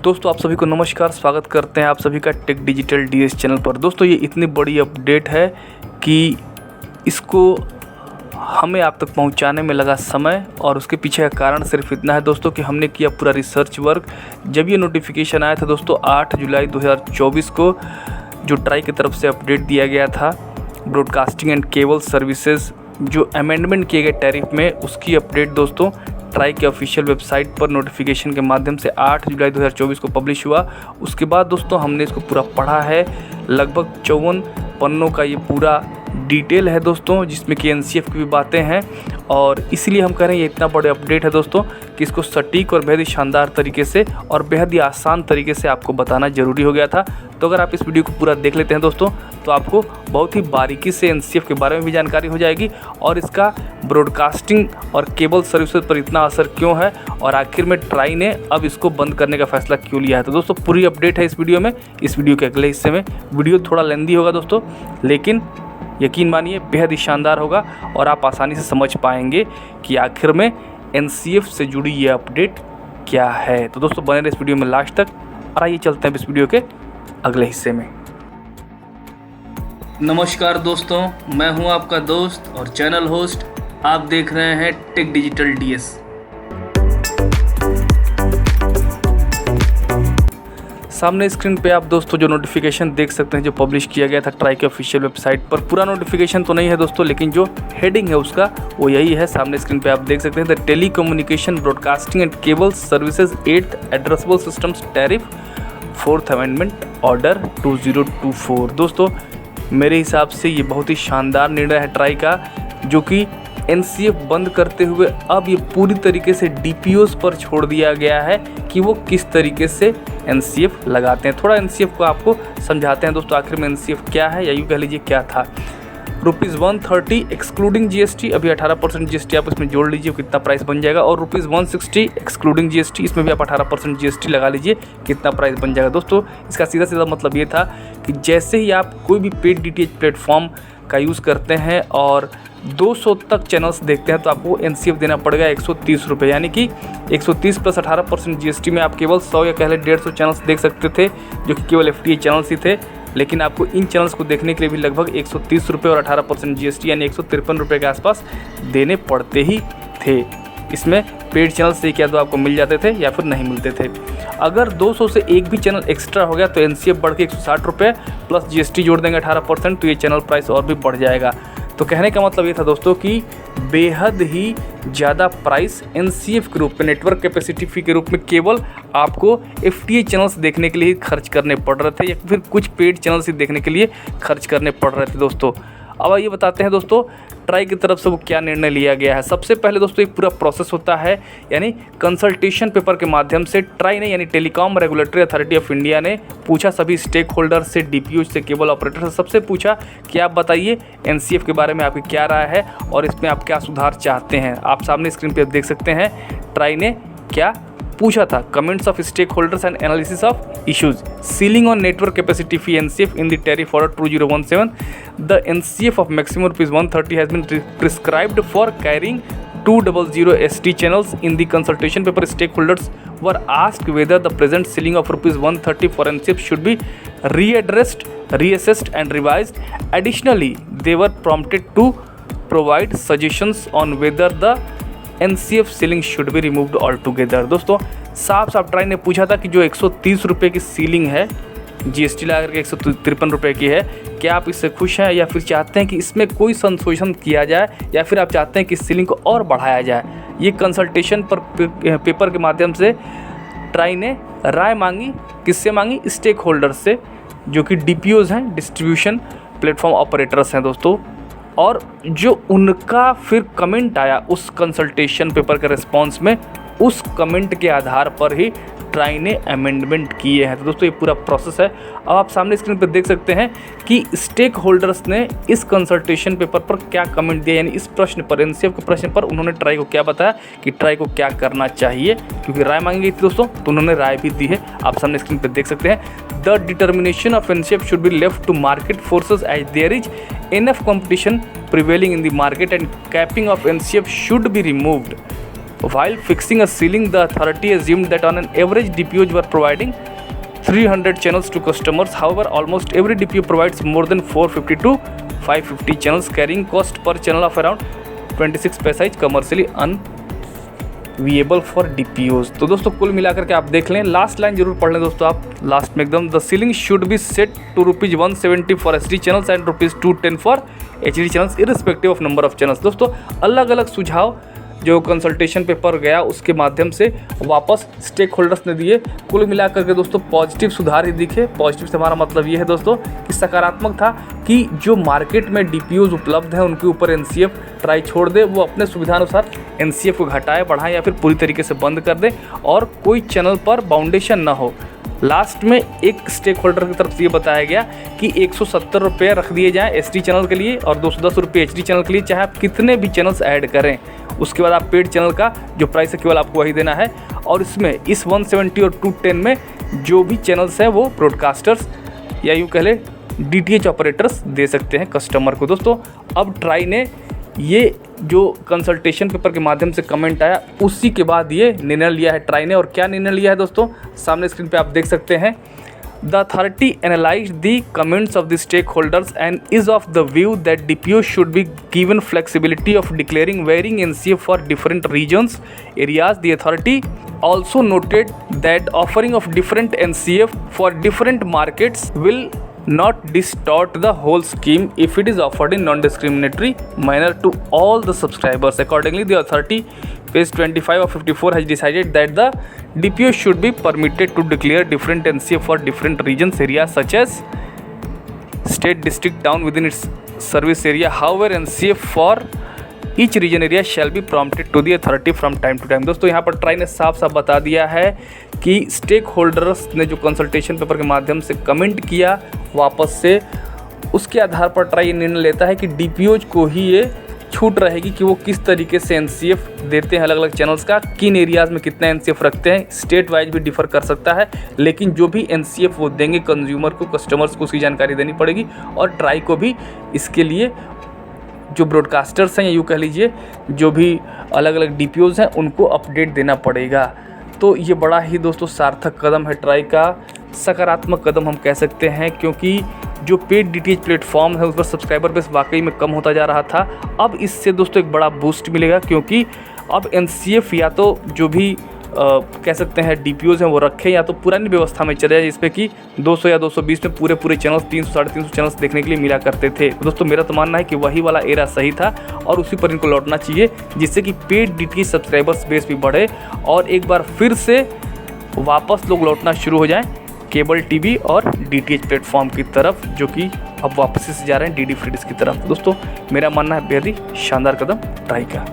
दोस्तों आप सभी को नमस्कार, स्वागत करते हैं आप सभी का टेक डिजिटल डीएस चैनल पर। दोस्तों ये इतनी बड़ी अपडेट है कि इसको हमें आप तक पहुंचाने में लगा समय, और उसके पीछे का कारण सिर्फ इतना है दोस्तों कि हमने किया पूरा रिसर्च वर्क। जब ये नोटिफिकेशन आया था दोस्तों 8 जुलाई 2024 को, जो ट्राई की तरफ से अपडेट दिया गया था ब्रॉडकास्टिंग एंड केबल सर्विसेज जो अमेंडमेंट किए गए टैरिफ में, उसकी अपडेट दोस्तों ट्राई के ऑफिशियल वेबसाइट पर नोटिफिकेशन के माध्यम से 8 जुलाई 2024 को पब्लिश हुआ। उसके बाद दोस्तों हमने इसको पूरा पढ़ा है। लगभग 54 पन्नों का ये पूरा डिटेल है दोस्तों, जिसमें कि एनसीएफ की भी बातें हैं, और इसीलिए हम कह रहे हैं ये इतना बड़े अपडेट है दोस्तों कि इसको सटीक और बेहद ही शानदार तरीके से और बेहद ही आसान तरीके से आपको बताना ज़रूरी हो गया था। तो अगर आप इस वीडियो को पूरा देख लेते हैं दोस्तों, तो आपको बहुत ही बारीकी से एनसीएफ के बारे में भी जानकारी हो जाएगी, और इसका ब्रॉडकास्टिंग और केबल सर्विसेज पर इतना असर क्यों है, और आखिर में ट्राई ने अब इसको बंद करने का फैसला क्यों लिया है। तो दोस्तों पूरी अपडेट है इस वीडियो में। इस वीडियो के अगले हिस्से में, वीडियो थोड़ा लेंदी होगा दोस्तों, लेकिन यकीन मानिए बेहद ही शानदार होगा, और आप आसानी से समझ पाएंगे कि आखिर में एनसीएफ से जुड़ी ये अपडेट क्या है। तो दोस्तों बने रहे इस वीडियो में लास्ट तक, और आइए चलते हैं इस वीडियो के अगले हिस्से में। नमस्कार दोस्तों, मैं हूं आपका दोस्त और चैनल होस्ट। आप देख रहे हैं टेक डिजिटल डीएस। सामने स्क्रीन पे आप दोस्तों जो नोटिफिकेशन देख सकते हैं, जो पब्लिश किया गया था ट्राई के ऑफिशियल वेबसाइट पर। पूरा नोटिफिकेशन तो नहीं है दोस्तों, लेकिन जो हेडिंग है उसका वो यही है। सामने स्क्रीन पे आप देख सकते हैं, the telecommunication broadcasting and cable services 8th addressable systems tariff 4th amendment order 2024। दोस्तों मेरे हिसाब से ये बहुत ही शानदार निर्णय है ट्राई का, जो कि एनसीएफ बंद करते हुए अब ये पूरी तरीके से डीपीओस पर छोड़ दिया गया है कि वो किस तरीके से एनसीएफ लगाते हैं। थोड़ा एनसीएफ को आपको समझाते हैं दोस्तों, आखिर में एनसीएफ क्या है, या यूँ कह लीजिए क्या था। ₹130 एक्सक्लूडिंग जीएसटी, अभी 18% जीएसटी आप इसमें जोड़ लीजिए, कितना प्राइस बन जाएगा। और ₹160 एक्सक्लूडिंग जीएसटी, इसमें भी आप 18% जीएसटी लगा लीजिए, कितना प्राइस बन जाएगा। दोस्तों इसका सीधा सीधा मतलब ये था कि जैसे ही आप कोई भी पेड डीटीएच प्लेटफॉर्म का यूज़ करते हैं और 200 तक चैनल्स देखते हैं, तो आपको एनसीएफ देना पड़ेगा ₹130, यानी कि 130 प्लस 18% जीएसटी में आप केवल 100 या कह लें 150 चैनल्स देख सकते थे, जो कि केवल एफटीए चैनल्स ही थे। लेकिन आपको इन चैनल्स को देखने के लिए भी लगभग ₹130 और 18% जीएसटी यानी ₹153 के आसपास देने पड़ते ही थे। इसमें पेड चैनल से क्या तो आपको मिल जाते थे या फिर नहीं मिलते थे। अगर 200 से एक भी चैनल एक्स्ट्रा हो गया तो एनसीएफ बढ़ के ₹160 प्लस जीएसटी जोड़ देंगे 18%, तो ये चैनल प्राइस और भी बढ़ जाएगा। तो कहने का मतलब ये था दोस्तों कि बेहद ही ज़्यादा प्राइस एनसीएफ के रूप में, नेटवर्क कैपेसिटी फी के रूप में, केवल आपको एफटीए चैनल्स देखने के लिए खर्च करने पड़ रहे थे, या फिर कुछ पेड चैनल्स ही देखने के लिए खर्च करने पड़ रहे थे दोस्तों। अब ये बताते हैं दोस्तों ट्राई की तरफ से वो क्या निर्णय लिया गया है। सबसे पहले दोस्तों एक पूरा प्रोसेस होता है, यानी कंसल्टेशन पेपर के माध्यम से ट्राई ने, यानी telecom regulatory authority of India ने पूछा सभी स्टेक होल्डर से, डीपीओ से, केबल ऑपरेटर से, सबसे पूछा कि आप बताइए एनसीएफ के बारे में आपकी क्या राय है और इसमें आप क्या सुधार चाहते हैं। आप सामने स्क्रीन पर देख सकते हैं ट्राई ने क्या पूछा था। Comments of stakeholders and analysis of issues, ceiling on network capacity fee NCF in the tariff order 2017, the NCF of maximum ₹130 has been prescribed for carrying 200 ST channels in the consultation paper. Stakeholders were asked whether the present ceiling of ₹130 for NCF should be readdressed, reassessed and revised. Additionally, they were prompted to provide suggestions on whether the NCF ceiling should be removed all together. दोस्तों साफ साफ try ने पूछा था कि जो ₹130 की ceiling है, जीएसटी लगा करके ₹153 की है, क्या आप इससे खुश हैं, या फिर चाहते हैं कि इसमें कोई संशोधन किया जाए, या फिर आप चाहते हैं कि सीलिंग को और बढ़ाया जाए। ये कंसल्टेशन पर पेपर के माध्यम से ट्राई ने राय मांगी। किससे मांगी? स्टेक होल्डर्स से, जो कि डीपीओज हैं, डिस्ट्रीब्यूशन प्लेटफॉर्म ऑपरेटर्स हैं दोस्तों। और जो उनका फिर कमेंट आया उस कंसल्टेशन पेपर के रिस्पॉन्स में, उस कमेंट के आधार पर ही ट्राई ने अमेंडमेंट किए हैं। तो दोस्तों ये पूरा प्रोसेस है। अब आप सामने स्क्रीन पर देख सकते हैं कि स्टेक होल्डर्स ने इस कंसल्टेशन पेपर पर क्या कमेंट दिया, यानी इस प्रश्न पर, एनसीएफ के प्रश्न पर उन्होंने ट्राई को क्या बताया कि ट्राई को क्या करना चाहिए, क्योंकि राय मांगी गई थी दोस्तों, तो उन्होंने राय भी दी है। आप सामने स्क्रीन पर देख सकते हैं, the determination of NCF should be left to market forces as there is enough competition prevailing in the market and capping of NCF should be removed. While fixing a ceiling, the authority assumed that on an average DPOs were providing 300 channels to customers. However, almost every DPO provides more than 450 to 550 channels, carrying cost per channel of around 26 पैसा is commercially unviable for DPOs। तो दोस्तों कुल मिलाकर के आप देख लें, last line जरूर पढ़ लें दोस्तों आप लास्ट में एकदम। The ceiling should be set to ₹170 for HD channels and ₹210 for HD channels irrespective of number of channels. दोस्तों अलग अलग सुझाव जो कंसल्टेशन पेपर गया उसके माध्यम से वापस स्टेक होल्डर्स ने दिए। कुल मिलाकर के दोस्तों पॉजिटिव सुधार ही दिखे। पॉजिटिव से हमारा मतलब ये है दोस्तों कि सकारात्मक था कि जो मार्केट में DPOs उपलब्ध हैं उनके ऊपर NCF ट्राई छोड़ दे, वो अपने सुविधानुसार NCF को घटाए बढ़ाए या फिर पूरी तरीके से बंद कर दे और कोई चैनल पर बाउंडेशन ना हो। लास्ट में एक स्टेक होल्डर की तरफ से ये बताया गया कि 170 रुपये रख दिए जाएँ SD चैनल के लिए और 210 रुपये HD चैनल के लिए, चाहे आप कितने भी चैनल्स ऐड करें। उसके बाद आप पेड चैनल का जो प्राइस है केवल आपको वही देना है। और इसमें इस 170 और 210 में जो भी चैनल्स हैं वो ब्रॉडकास्टर्स या यूँ कह लें DTH ऑपरेटर्स दे सकते हैं कस्टमर को। दोस्तों अब ट्राई ने ये जो कंसल्टेशन पेपर के माध्यम से कमेंट आया उसी के बाद ये निर्णय लिया है ट्राई ने। और क्या निर्णय लिया है दोस्तों, सामने स्क्रीन पे आप देख सकते हैं। The authority analyzed the comments of the stakeholders and is of the view that DPO should be given flexibility of declaring varying NCF for different regions, areas. The authority also noted that offering of different NCF for different markets will not distort the whole scheme if it is offered in non-discriminatory manner to all the subscribers. Accordingly, the authority, page 25 of 54, has decided that the DPO should be permitted to declare different NCF for different regions, areas such as state district town within its service area. However, NCF for each region area shall be prompted to the authority from time to time। दोस्तों यहाँ पर try ने साफ साफ बता दिया है कि स्टेक होल्डर्स ने जो कंसल्टेशन पेपर के माध्यम से कमेंट किया वापस से, उसके आधार पर ट्राई निर्णय लेता है कि DPOs को ही ये छूट रहेगी कि वो किस तरीके से NCF देते हैं अलग अलग चैनल्स का, किन एरियाज़ में कितना NCF रखते हैं। स्टेट वाइज भी डिफ़र कर सकता है, लेकिन जो भी NCF वो देंगे कंज्यूमर को, कस्टमर्स को उसकी जानकारी देनी पड़ेगी। और ट्राई को भी इसके लिए जो ब्रॉडकास्टर्स हैं या यूँ कह लीजिए जो भी अलग अलग DPOs हैं उनको अपडेट देना पड़ेगा। तो ये बड़ा ही दोस्तों सार्थक कदम है ट्राई का, सकारात्मक कदम हम कह सकते हैं, क्योंकि जो पेड DTH प्लेटफॉर्म है उस पर सब्सक्राइबर बेस वाकई में कम होता जा रहा था। अब इससे दोस्तों एक बड़ा बूस्ट मिलेगा, क्योंकि अब NCF या तो जो भी कह सकते हैं DPOs हैं वो रखें या तो पुरानी व्यवस्था में चले जाए जिसपे कि 200 या 220 में पूरे चैनल्स 300-350 चैनल्स देखने के लिए मिला करते थे। तो दोस्तों मेरा तो मानना है कि वही वाला एरा सही था और उसी पर इनको लौटना चाहिए, जिससे कि पेड DTH सब्सक्राइबर्स बेस भी बढ़े और एक बार फिर से वापस लोग लौटना शुरू हो जाएँ केबल TV और DTH प्लेटफॉर्म की तरफ, जो कि अब वापसी से जा रहे हैं DD फ्री डिश की तरफ। दोस्तों मेरा मानना है बेहद ही शानदार कदम ट्राई का।